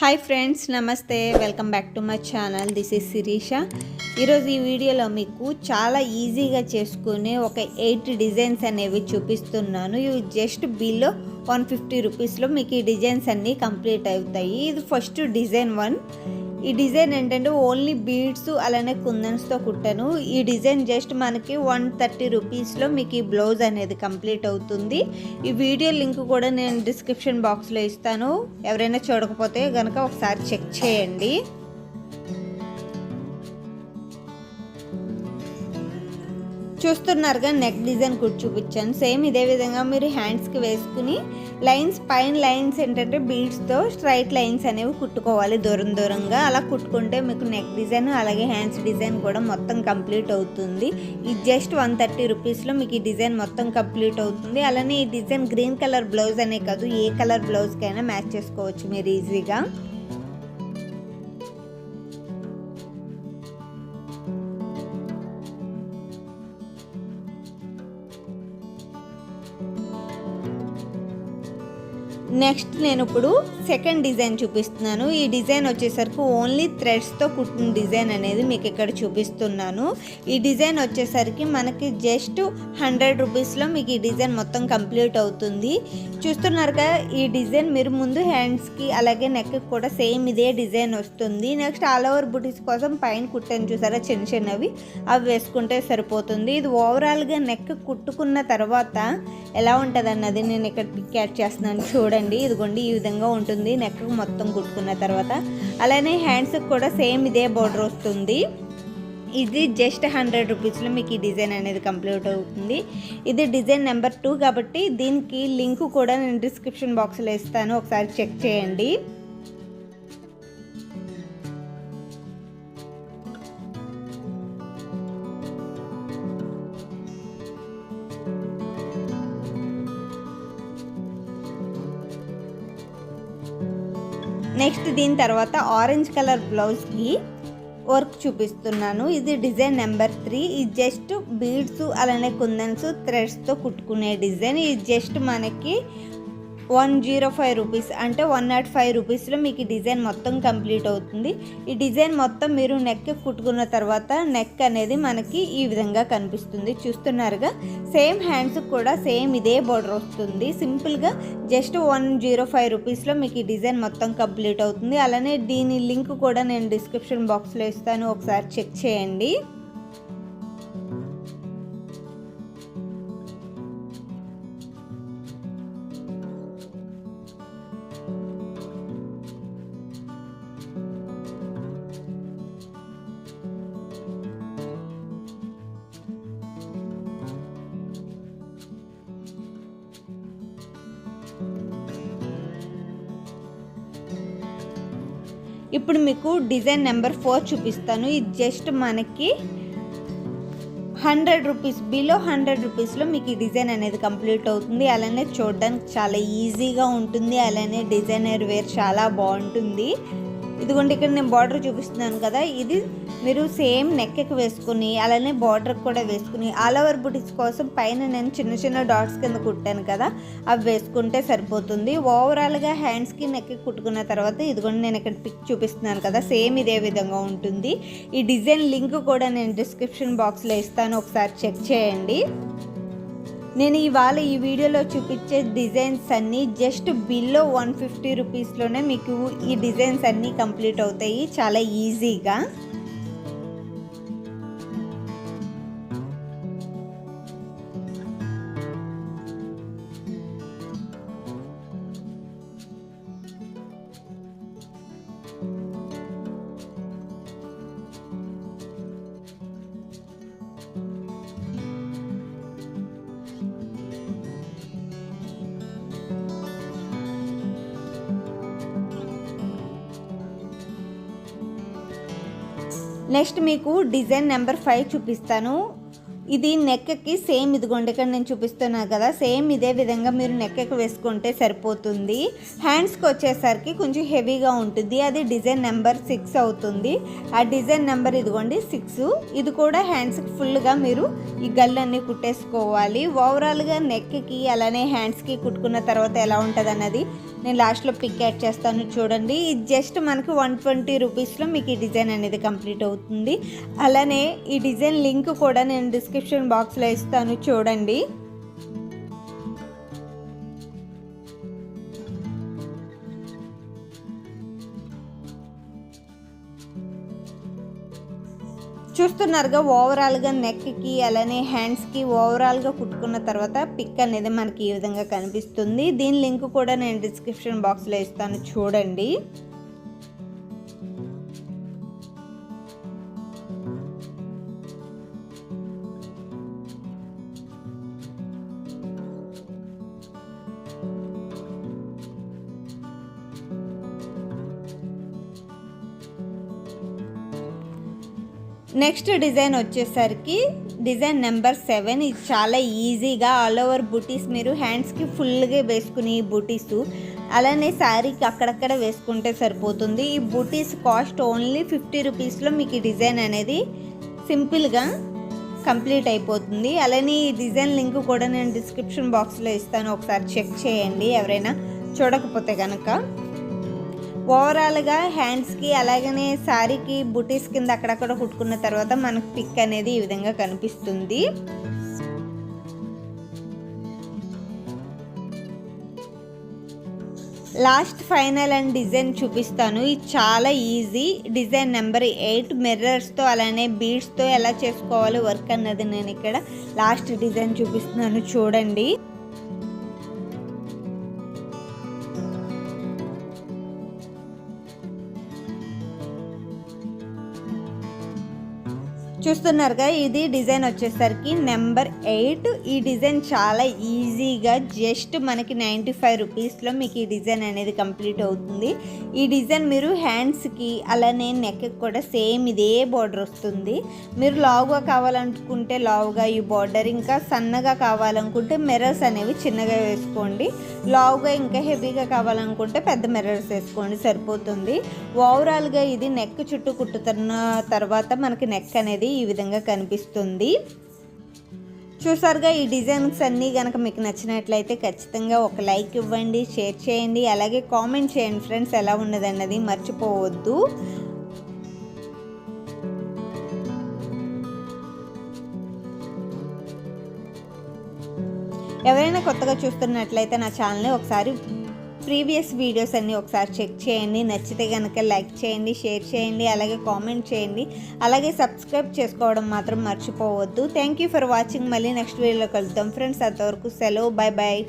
Hi friends, నమస్తే. Welcome back to my channel. This is Shirisha. ఈరోజు ఈ వీడియోలో మీకు చాలా ఈజీగా చేసుకునే ఒక 8 డిజైన్స్ అనేవి చూపిస్తున్నాను. ఇవి జస్ట్ బిలో 150 రూపీస్లో మీకు ఈ డిజైన్స్ అన్నీ కంప్లీట్ అవుతాయి. ఇది ఫస్ట్ డిజైన్ 1. ఈ డిజైన్ ఏంటంటే ఓన్లీ బీడ్స్ అలానే కుందన్స్తో కుట్టాను. ఈ డిజైన్ జస్ట్ మనకి 130 రూపీస్లో మీకు ఈ బ్లౌజ్ అనేది కంప్లీట్ అవుతుంది. ఈ వీడియో లింక్ కూడా నేను డిస్క్రిప్షన్ బాక్స్లో ఇస్తాను. ఎవరైనా చూడకపోతే కనుక ఒకసారి చెక్ చేయండి. చూస్తున్నారుగా, నెక్ డిజైన్ కూడా చూపించాను. సేమ్ ఇదే విధంగా మీరు హ్యాండ్స్కి వేసుకుని లైన్స్, పైన లైన్స్ ఏంటంటే బీడ్స్తో స్ట్రైట్ లైన్స్ అనేవి కుట్టుకోవాలి దూరంగా. అలా కుట్టుకుంటే మీకు నెక్ డిజైన్ అలాగే హ్యాండ్స్ డిజైన్ కూడా మొత్తం కంప్లీట్ అవుతుంది. ఇది జస్ట్ 130 రూపీస్లో మీకు ఈ డిజైన్ మొత్తం కంప్లీట్ అవుతుంది. అలానే ఈ డిజైన్ గ్రీన్ కలర్ బ్లౌజ్ అనే కాదు, ఏ కలర్ బ్లౌజ్కైనా మ్యాచ్ చేసుకోవచ్చు మీరు ఈజీగా. నెక్స్ట్ నేను ఇప్పుడు సెకండ్ డిజైన్ చూపిస్తున్నాను. ఈ డిజైన్ వచ్చేసరికి ఓన్లీ థ్రెడ్స్తో కుట్టిన డిజైన్ అనేది మీకు ఇక్కడ చూపిస్తున్నాను. ఈ డిజైన్ వచ్చేసరికి మనకి జస్ట్ 100 రూపీస్లో మీకు ఈ డిజైన్ మొత్తం కంప్లీట్ అవుతుంది. చూస్తున్నారుగా, ఈ డిజైన్ మీరు ముందు హ్యాండ్స్కి అలాగే నెక్కి కూడా సేమ్ ఇదే డిజైన్ వస్తుంది. నెక్స్ట్ ఆల్ ఓవర్ బుటీస్ కోసం పైన కుట్టాను చూసారా, చిన్నవి అవి వేసుకుంటే సరిపోతుంది. ఇది ఓవరాల్గా నెక్ కుట్టుకున్న తర్వాత ఎలా ఉంటుంది అన్నది నేను ఇక్కడ పిక్ యాడ్ చేస్తున్నాను చూడండి. ఇదిగోండి, ఈ విధంగా ఉంటుంది నెక్ మొత్తం కుట్టుకున్న తర్వాత. అలానే హ్యాండ్స్కి కూడా సేమ్ ఇదే బోర్డర్ వస్తుంది. ఇది జస్ట్ 100 రూపీస్లో మీకు ఈ డిజైన్ అనేది కంప్లీట్ అవుతుంది. ఇది డిజైన్ నెంబర్ 2 కాబట్టి దీనికి లింక్ కూడా నేను డిస్క్రిప్షన్ బాక్స్లో ఇస్తాను, ఒకసారి చెక్ చేయండి. నెక్స్ట్ దీని తర్వాత ఆరెంజ్ కలర్ బ్లౌజ్కి వర్క్ చూపిస్తున్నాను. ఇది డిజైన్ నెంబర్ 3. ఇది జస్ట్ బీడ్స్ అలానే కుందన్స్ థ్రెడ్స్తో కుట్టుకునే డిజైన్. ఇది జస్ట్ మనకి 105 రూపీస్ అంటే 105 రూపీస్లో మీకు ఈ డిజైన్ మొత్తం కంప్లీట్ అవుతుంది. ఈ డిజైన్ మొత్తం మీరు నెక్ కుట్టుకున్న తర్వాత నెక్ అనేది మనకి ఈ విధంగా కనిపిస్తుంది. చూస్తున్నారుగా, సేమ్ హ్యాండ్స్ కూడా సేమ్ ఇదే బోర్డర్ వస్తుంది. సింపుల్గా జస్ట్ 105 రూపీస్లో మీకు ఈ డిజైన్ మొత్తం కంప్లీట్ అవుతుంది. అలానే దీని లింక్ కూడా నేను డిస్క్రిప్షన్ బాక్స్లో ఇస్తాను, ఒకసారి చెక్ చేయండి. ఇప్పుడు మీకు డిజైన్ నెంబర్ 4 చూపిస్తాను. ఇది జస్ట్ మనకి 100 రూపీస్, బిలో 100 రూపీస్లో మీకు ఈ డిజైన్ అనేది కంప్లీట్ అవుతుంది. అలానే చూడడానికి చాలా ఈజీగా ఉంటుంది. అలానే డిజైనర్ వేర్ చాలా బాగుంటుంది. ఇదిగోండి, ఇక్కడ నేను బార్డర్ చూపిస్తున్నాను కదా, ఇది మీరు సేమ్ నెక్కి వేసుకుని అలానే బార్డర్ కూడా వేసుకుని ఆల్ ఓవర్ బుటీస్ కోసం పైన నేను చిన్న డాట్స్ కింద కుట్టాను కదా, అవి వేసుకుంటే సరిపోతుంది. ఓవరాల్గా హ్యాండ్స్కి నెక్కి కుట్టుకున్న తర్వాత ఇదిగోండి నేను ఇక్కడ పిక్ చూపిస్తున్నాను కదా, సేమ్ ఇదే విధంగా ఉంటుంది. ఈ డిజైన్ లింక్ కూడా నేను డిస్క్రిప్షన్ బాక్స్లో ఇస్తాను, ఒకసారి చెక్ చేయండి. నేను ఇవాళ ఈ వీడియోలో చూపించే డిజైన్స్ అన్నీ జస్ట్ బిలో 150 రూపీస్లోనే మీకు ఈ డిజైన్స్ అన్నీ కంప్లీట్ అవుతాయి చాలా ఈజీగా. నెక్స్ట్ మీకు డిజైన్ నెంబర్ 5 చూపిస్తాను. ఇది నెక్కి సేమ్ ఇదిగోండి ఇక్కడ నేను చూపిస్తున్నాను కదా, సేమ్ ఇదే విధంగా మీరు నెక్కి వేసుకుంటే సరిపోతుంది. హ్యాండ్స్కి వచ్చేసరికి కొంచెం హెవీగా ఉంటుంది, అది డిజైన్ నెంబర్ 6 అవుతుంది. ఆ డిజైన్ నెంబర్ ఇదిగోండి 6. ఇది కూడా హ్యాండ్స్కి ఫుల్గా మీరు ఈ గల్లన్నీ కుట్టేసుకోవాలి. ఓవరాల్గా నెక్కి అలానే హ్యాండ్స్కి కుట్టుకున్న తర్వాత ఎలా ఉంటుంది అన్నది నేను లాస్ట్లో పిక్ యాడ్ చేస్తాను చూడండి. ఇది జస్ట్ మనకి 120 రూపీస్లో మీకు ఈ డిజైన్ అనేది కంప్లీట్ అవుతుంది. అలానే ఈ డిజైన్ లింక్ కూడా నేను డిస్క్రిప్షన్ బాక్స్లో ఇస్తాను చూడండి. చూస్తున్నారుగా ఓవరాల్గా నెక్కి అలానే హ్యాండ్స్కి ఓవరాల్గా కుట్టుకున్న తర్వాత పిక్ అనేది మనకి ఈ విధంగా కనిపిస్తుంది. దీని లింక్ కూడా నేను డిస్క్రిప్షన్ బాక్స్లో ఇస్తాను చూడండి. నెక్స్ట్ డిజైన్ వచ్చేసరికి డిజైన్ నెంబర్ 7. ఇది చాలా ఈజీగా ఆల్ ఓవర్ బుటీస్ మీరు హ్యాండ్స్కి ఫుల్గా వేసుకుని బుటీస్ అలానే శారీకి అక్కడక్కడ వేసుకుంటే సరిపోతుంది. ఈ బుటీస్ కాస్ట్ ఓన్లీ 50 రూపీస్లో మీకు ఈ డిజైన్ అనేది సింపుల్గా కంప్లీట్ అయిపోతుంది. అలానే ఈ డిజైన్ లింక్ కూడా నేను డిస్క్రిప్షన్ బాక్స్లో ఇస్తాను, ఒకసారి చెక్ చేయండి ఎవరైనా చూడకపోతే కనుక. ఓవరాల్గా హ్యాండ్స్కి అలాగనే శారీకి బుటీస్ కింద అక్కడక్కడ కుట్టుకున్న తర్వాత మనకు పిక్ అనేది ఈ విధంగా కనిపిస్తుంది. లాస్ట్ ఫైనల్ అండ్ డిజైన్ చూపిస్తాను. ఇది చాలా ఈజీ. డిజైన్ నెంబర్ 8 మిర్రర్స్తో అలానే బీడ్స్తో ఎలా చేసుకోవాలో వర్క్ అన్నది నేను ఇక్కడ లాస్ట్ డిజైన్ చూపిస్తున్నాను చూడండి. చూస్తున్నారుగా ఇది డిజైన్ వచ్చేసరికి నెంబర్ 8. ఈ డిజైన్ చాలా ఈజీగా జస్ట్ మనకి 95 రూపీస్లో మీకు ఈ డిజైన్ అనేది కంప్లీట్ అవుతుంది. ఈ డిజైన్ మీరు హ్యాండ్స్కి అలానే నెక్కి కూడా సేమ్ ఇదే బార్డర్ వస్తుంది. మీరు లావుగా కావాలనుకుంటే లావుగా ఈ బార్డర్, ఇంకా సన్నగా కావాలనుకుంటే మిర్రర్స్ అనేవి చిన్నగా వేసుకోండి. లావుగా ఇంకా హెవీగా కావాలనుకుంటే పెద్ద మిర్రర్స్ వేసుకోండి సరిపోతుంది. ఓవరాల్గా ఇది నెక్ చుట్టూ కుట్టుతున్న తర్వాత మనకి నెక్ అనేది ఈ విధంగా కనిపిస్తుంది. చూసారుగా ఈ డిజైన్స్ అన్నీ కనుక మీకు నచ్చినట్లయితే ఖచ్చితంగా ఒక లైక్ ఇవ్వండి, షేర్ చేయండి, అలాగే కామెంట్ చేయండి ఫ్రెండ్స్ ఎలా ఉన్నదన్నది మర్చిపోవద్దు. ఎవరైనా కొత్తగా చూస్తున్నట్లయితే నా ఛానల్ని ఒకసారి ప్రీవియస్ వీడియోస్ అన్నీ ఒకసారి చెక్ చేయండి. నచ్చితే కనుక లైక్ చేయండి, షేర్ చేయండి, అలాగే కామెంట్ చేయండి, అలాగే సబ్స్క్రైబ్ చేసుకోవడం మాత్రం మర్చిపోవద్దు. Thank you for watching. మళ్ళీ నెక్స్ట్ వీడియోలో కలుద్దాం ఫ్రెండ్స్. అంతవరకు సెలవు, బాయ్ బాయ్.